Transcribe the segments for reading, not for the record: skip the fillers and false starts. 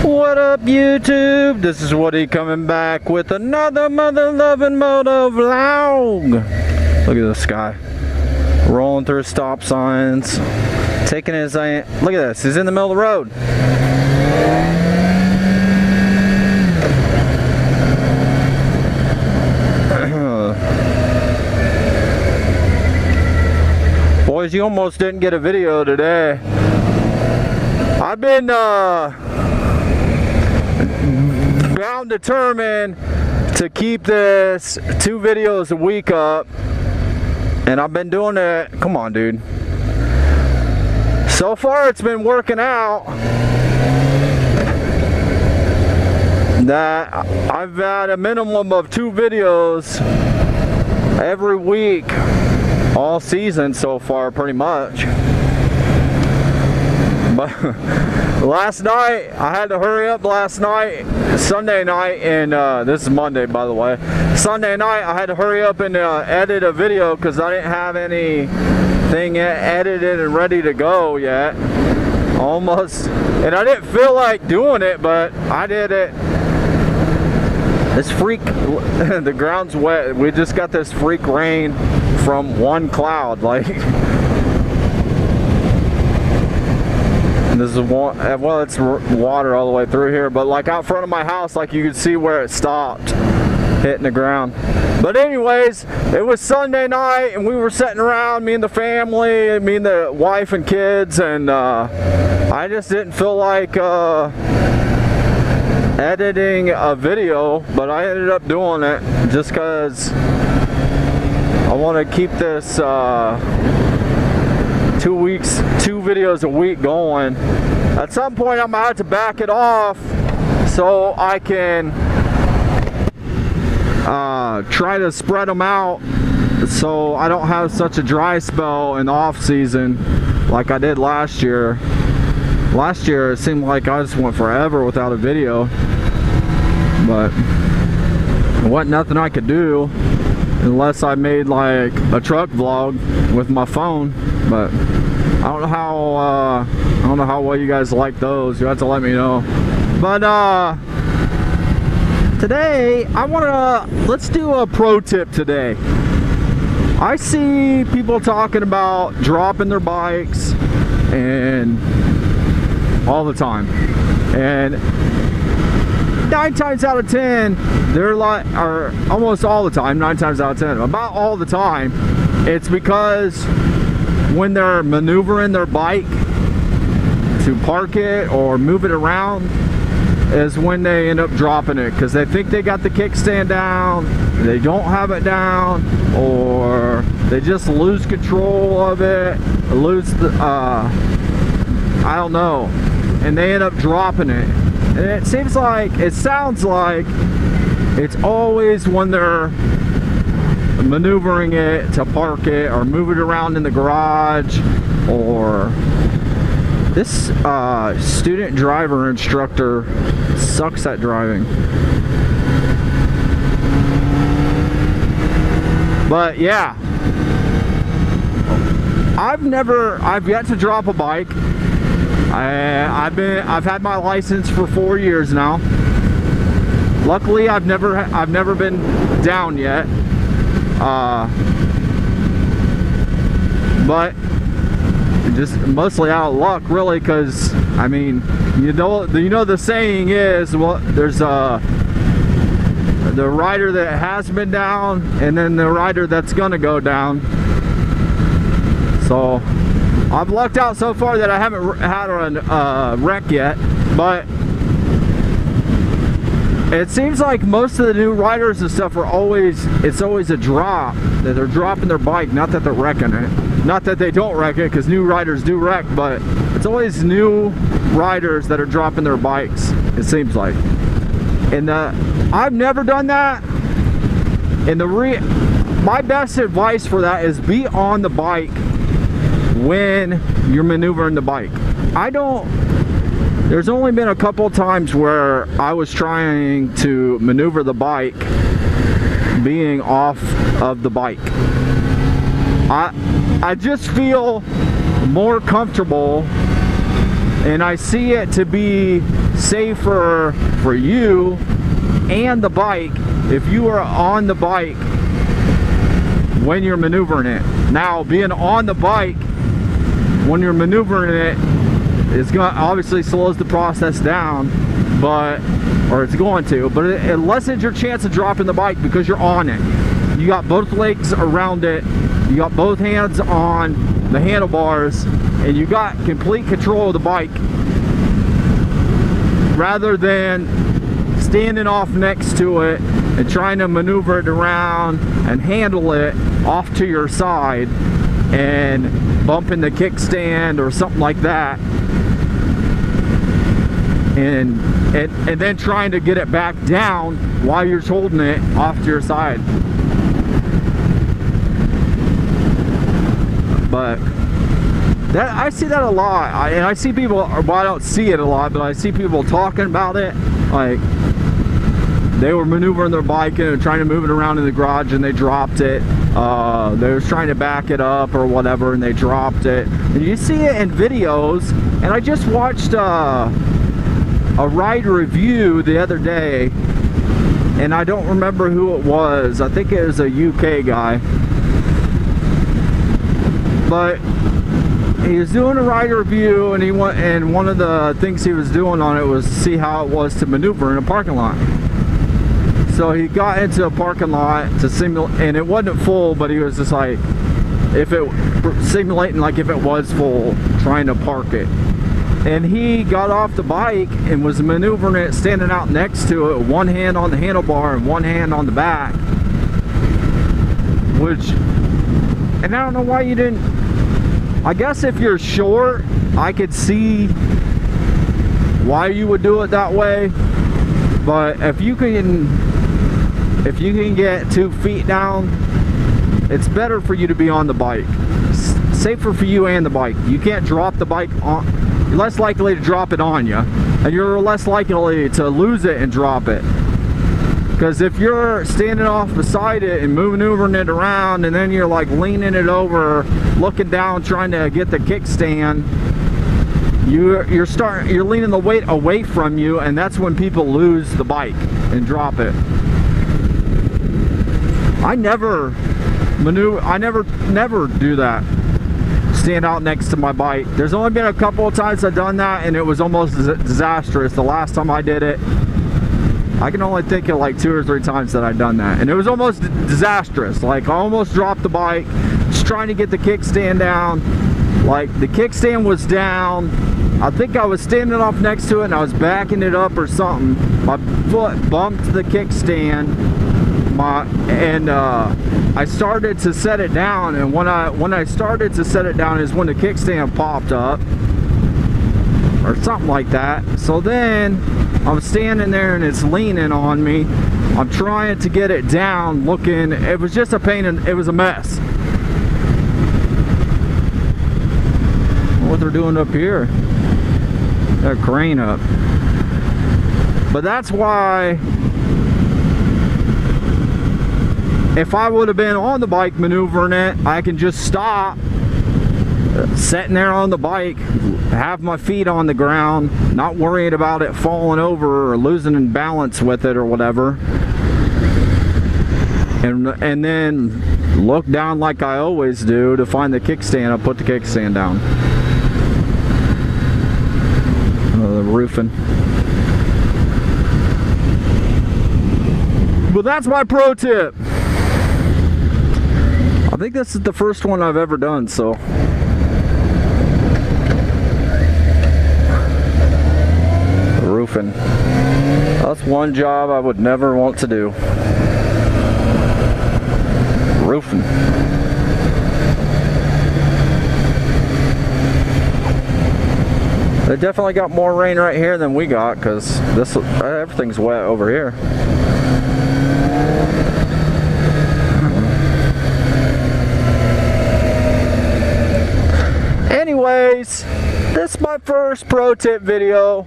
What up, YouTube? This is Woody coming back with another mother-loving moto vlog. Look at this guy rolling through stop signs, taking his look at this, he's in the middle of the road. Boys, you almost didn't get a video today. I've been bound determined to keep this 2 videos a week up, and I've been doing it. Come on, dude. So far it's been working out. That I've had a minimum of 2 videos every week all season so far, pretty much. But last night I had to hurry up. Last night, Sunday night, and this is Monday, by the way. Sunday night I had to hurry up and edit a video because I didn't have anything edited and ready to go yet. Almost, and I didn't feel like doing it, but I did it. This freak, the ground's wet. We just got this freak rain from one cloud, like. This is well, it's water all the way through here, but like out front of my house, like you could see where it stopped hitting the ground. But anyways, it was Sunday night and we were sitting around, me and the family, me and the wife and kids, and I just didn't feel like editing a video, but I ended up doing it just because I want to keep this 2 videos a week going. At some point I'm gonna have to back it off so I can try to spread them out so I don't have such a dry spell in the off season like I did last year. Last year it seemed like I just went forever without a video, but there wasn't nothing I could do unless I made like a truck vlog with my phone. But I don't know how well you guys like those. You have to let me know. But today let's do a pro tip today. I see people talking about dropping their bikes and all the time, and 9 times out of 10 they're like, or almost all the time, 9 times out of 10, about all the time, it's because when they're maneuvering their bike to park it or move it around is when they end up dropping it, because they think they got the kickstand down, they don't have it down, or they just lose control of it, lose the I don't know, and they end up dropping it. And it sounds like it's always when they're maneuvering it to park it or move it around in the garage. Or this student driver instructor sucks at driving. But yeah, I've yet to drop a bike. I've had my license for 4 years now. Luckily I've never been down yet. But just mostly out of luck, really, because I mean, you know the saying is, well, there's the rider that has been down and then the rider that's gonna go down. So I've lucked out so far that I haven't had a wreck yet, but it seems like most of the new riders and stuff it's always a drop, that they're dropping their bike, not that they're wrecking it. Not that they don't wreck it, because new riders do wreck, but it's always new riders that are dropping their bikes, it seems like. And I've never done that. And my best advice for that is be on the bike when you're maneuvering the bike. There's only been a couple times where I was trying to maneuver the bike being off of the bike. I just feel more comfortable and I see it to be safer for you and the bike if you are on the bike when you're maneuvering it. Now, being on the bike when you're maneuvering it is going to obviously slows the process down, or it's going to, but it lessens your chance of dropping the bike because you're on it. You got both legs around it, you got both hands on the handlebars, and you got complete control of the bike rather than standing off next to it and trying to maneuver it around and handle it off to your side and bumping the kickstand or something like that, and then trying to get it back down while you're holding it off to your side. But that, I see that a lot, and I see people, well, I don't see it a lot, but I see people talking about it, like they were maneuvering their bike and trying to move it around in the garage and they dropped it. They was trying to back it up or whatever and they dropped it. And you see it in videos, and I just watched a ride review the other day, and I don't remember who it was. I think it was a UK guy, but he was doing a ride review, and one of the things he was doing on it was to see how it was to maneuver in a parking lot. So he got into a parking lot to simulate, and it wasn't full, but he was just like, simulating like if it was full, trying to park it. And he got off the bike and was maneuvering it, standing out next to it, one hand on the handlebar and one hand on the back. And I don't know why you didn't. I guess if you're short, I could see why you would do it that way. But if you can get 2 feet down, it's better for you to be on the bike. Safer for you and the bike. You can't drop the bike on. You're less likely to drop it on you, and you're less likely to lose it and drop it. Because if you're standing off beside it and maneuvering it around, and then you're like leaning it over, looking down, trying to get the kickstand, you're leaning the weight away from you, and that's when people lose the bike and drop it. I never do that. Stand out next to my bike. There's only been a couple of times I've done that, and it was almost disastrous. The last time I did it, I can only think of like 2 or 3 times that I've done that, and it was almost disastrous. Like I almost dropped the bike, just trying to get the kickstand down. Like the kickstand was down. I think I was standing off next to it and I was backing it up or something. My foot bumped the kickstand. I started to set it down, and when I started to set it down is when the kickstand popped up or something like that. So then I'm standing there and it's leaning on me. I'm trying to get it down, looking. It was just a pain, and it was a mess. What they're doing up here? That crane up. But that's why, if I would have been on the bike maneuvering it, I can just stop, sitting there on the bike, have my feet on the ground, not worrying about it falling over or losing balance with it or whatever, and then look down like I always do to find the kickstand. I'll put the kickstand down. The roofing. But that's my pro tip. I think this is the first one I've ever done, so. Roofing. That's one job I would never want to do. Roofing. They definitely got more rain right here than we got, because everything's wet over here. Anyways, this is my first pro tip video.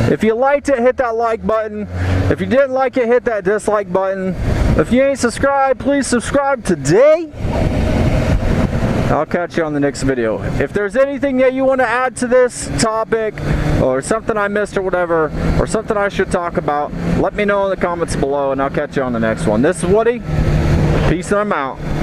If you liked it, hit that like button. If you didn't like it, hit that dislike button. If you ain't subscribed, please subscribe today. I'll catch you on the next video. If there's anything that you want to add to this topic, or something I missed or whatever, or something I should talk about, let me know in the comments below, and I'll catch you on the next one. This is Woody. Peace, and I'm out.